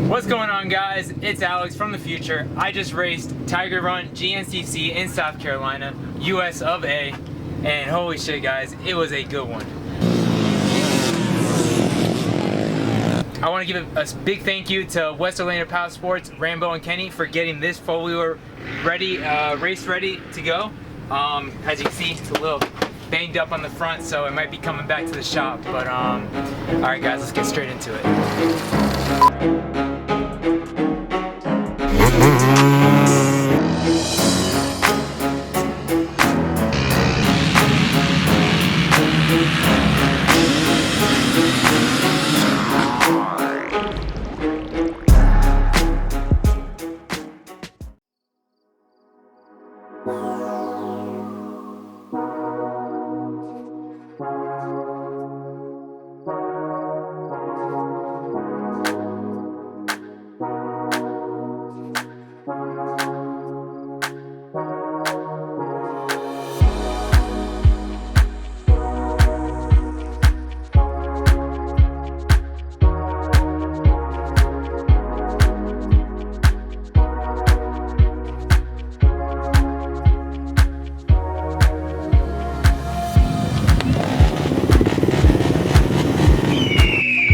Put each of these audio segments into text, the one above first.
What's going on, guys? It's Alex from the future. I just raced Tiger Run GNCC in South Carolina, US of A, and holy shit, guys, it was a good one. I want to give a big thank you to West Orlando Power Sports, Rambo and Kenny, for getting this four-wheeler ready, race ready to go. As you can see, it's a little banged up on the front, so it might be coming back to the shop. But all right, guys, let's get straight into it.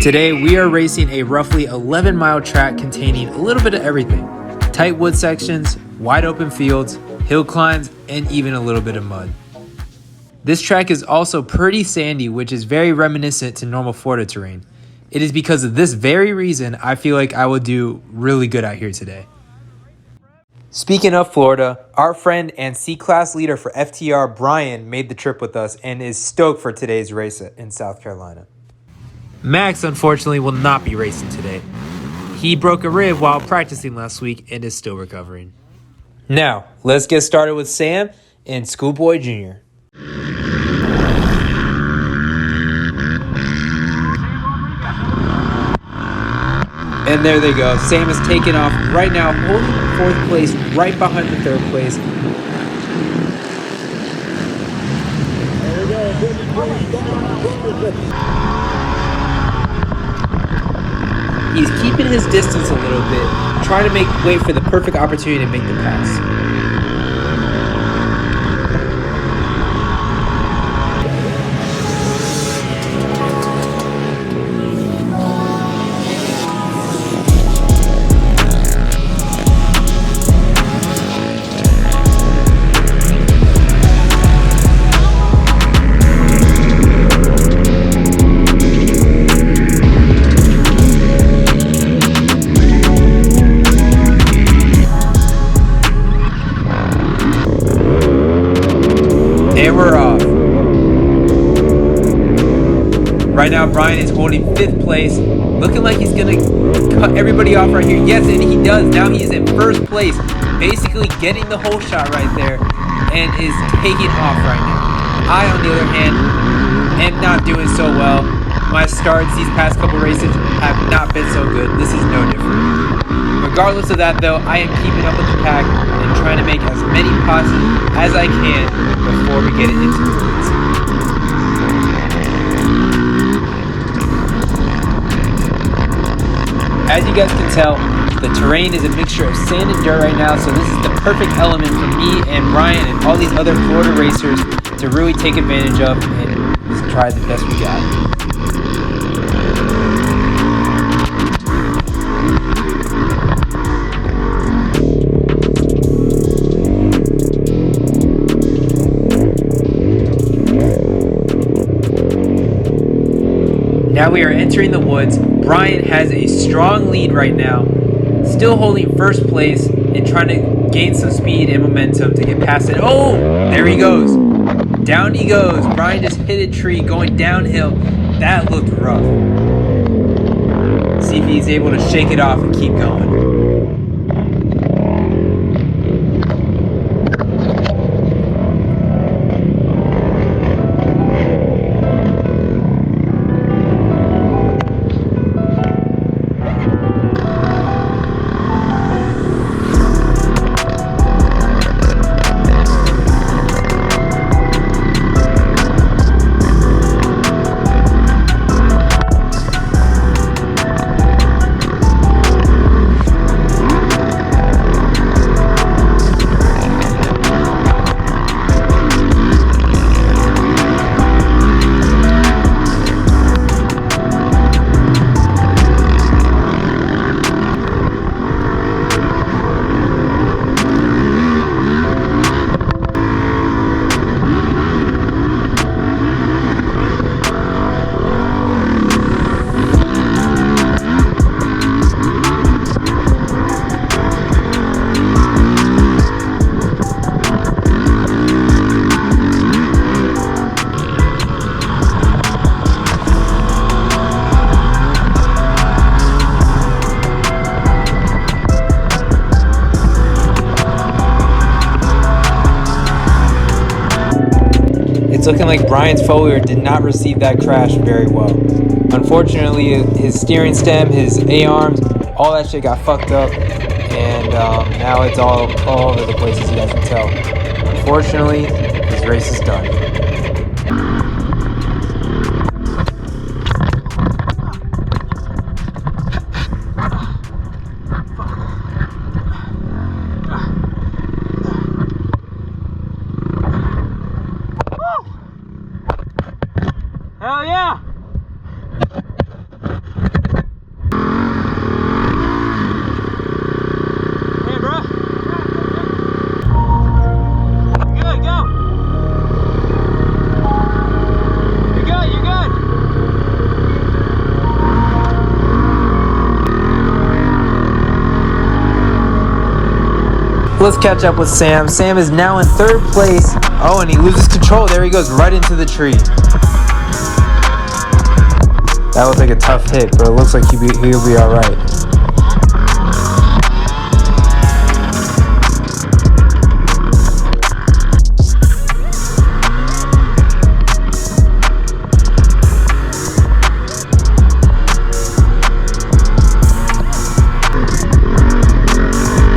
Today we are racing a roughly 11-mile track containing a little bit of everything. Tight wood sections, wide open fields, hill climbs, and even a little bit of mud. This track is also pretty sandy, which is very reminiscent to normal Florida terrain. It is because of this very reason I feel like I will do really good out here today. Speaking of Florida, our friend and C-Class leader for FTR, Brian, made the trip with us and is stoked for today's race in South Carolina. Max, unfortunately, will not be racing today. He broke a rib while practicing last week and is still recovering. Now, let's get started with Sam and Schoolboy Jr. And there they go. Sam is taking off right now, holding 4th place right behind the 3rd place. There we go. He's keeping his distance a little bit, trying to wait for the perfect opportunity to make the pass. And we're off. Right now, Brian is holding 5th place, looking like he's going to cut everybody off right here. Yes, and he does. Now he's in 1st place, basically getting the whole shot right there, and is taking off right now. I, on the other hand, am not doing so well. My starts these past couple races have not been so good. This is no different. Regardless of that, though, I am keeping up with the pack and trying to make as many passes as I can before we get into the woods. As you guys can tell, the terrain is a mixture of sand and dirt right now, so this is the perfect element for me and Ryan and all these other Florida racers to really take advantage of and just try the best we got. Now we are entering the woods. Brian has a strong lead right now, still holding 1st place and trying to gain some speed and momentum to get past it. Oh, there he goes. Down he goes. Brian just hit a tree going downhill. That looked rough. See if he's able to shake it off and keep going. It's looking like Brian's Fourwheeler did not receive that crash very well. Unfortunately, his steering stem, his A-arms, all that shit got fucked up, and now it's all over the place, as you guys can tell. Unfortunately, his race is done. Hell yeah! Hey, bro. Good, go. You're good, you're good. Let's catch up with Sam. Sam is now in 3rd place. Oh, and he loses control. There he goes, right into the tree. That looked like a tough hit, but it looks like he'll be all right.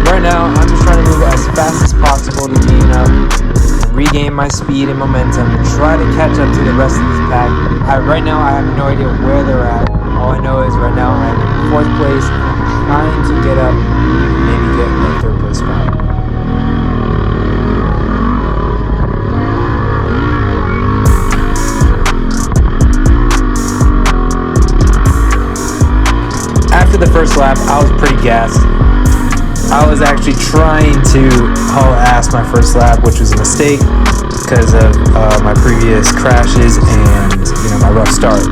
Right now, I'm just trying to move as fast as possible to gain up, regain my speed and momentum, and try to catch up to the rest of this pack. Right now, I have no idea where they're at. All I know is right now I'm in 4th place, and I'm trying to get up and maybe get a 3rd place spot. After the first lap, I was pretty gassed. I was actually trying to haul ass my first lap, which was a mistake because of my previous crashes and my rough start.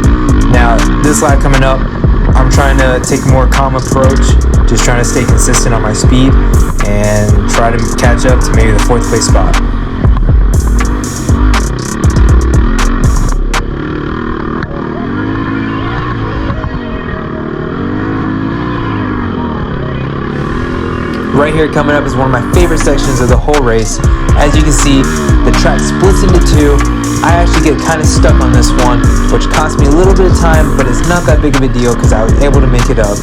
Now this lap coming up, I'm trying to take a more calm approach, just trying to stay consistent on my speed and try to catch up to maybe the 4th place spot. Right here coming up is one of my favorite sections of the whole race. As you can see, the track splits into 2. I actually get kind of stuck on this one, which cost me a little bit of time, but it's not that big of a deal because I was able to make it up.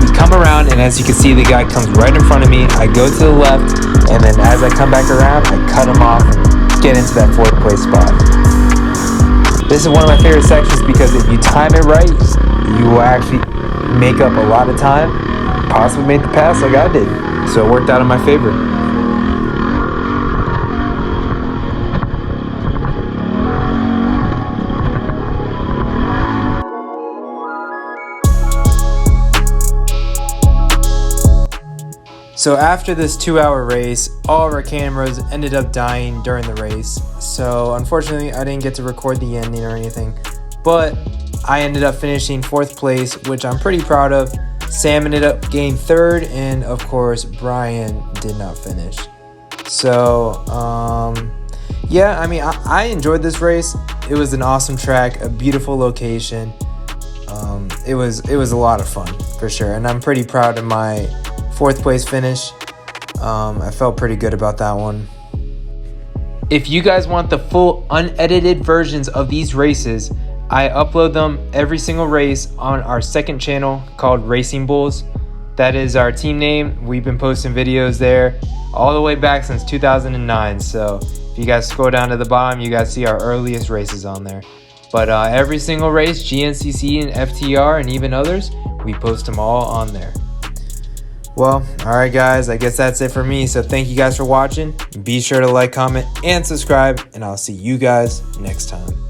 We come around, and as you can see, the guy comes right in front of me. I go to the left, and then as I come back around, I cut him off and get into that 4th place spot. This is one of my favorite sections because if you time it right, you will actually make up a lot of time. Possibly made the pass like I did, so it worked out in my favor. So after this 2-hour race, all of our cameras ended up dying during the race. So unfortunately, I didn't get to record the ending or anything, but I ended up finishing 4th place, which I'm pretty proud of. Sam ended up getting 3rd, and of course Brian did not finish. So yeah, I mean, I enjoyed this race. It was an awesome track, a beautiful location. It was a lot of fun for sure, and I'm pretty proud of my 4th place finish. I felt pretty good about that one. If you guys want the full unedited versions of these races, I upload them every single race on our 2nd channel called Racing Bulls. That is our team name. We've been posting videos there all the way back since 2009. So if you guys scroll down to the bottom, you guys see our earliest races on there. But every single race, GNCC and FTR and even others, we post them all on there. Well, alright guys, I guess that's it for me. So thank you guys for watching. Be sure to like, comment, and subscribe, and I'll see you guys next time.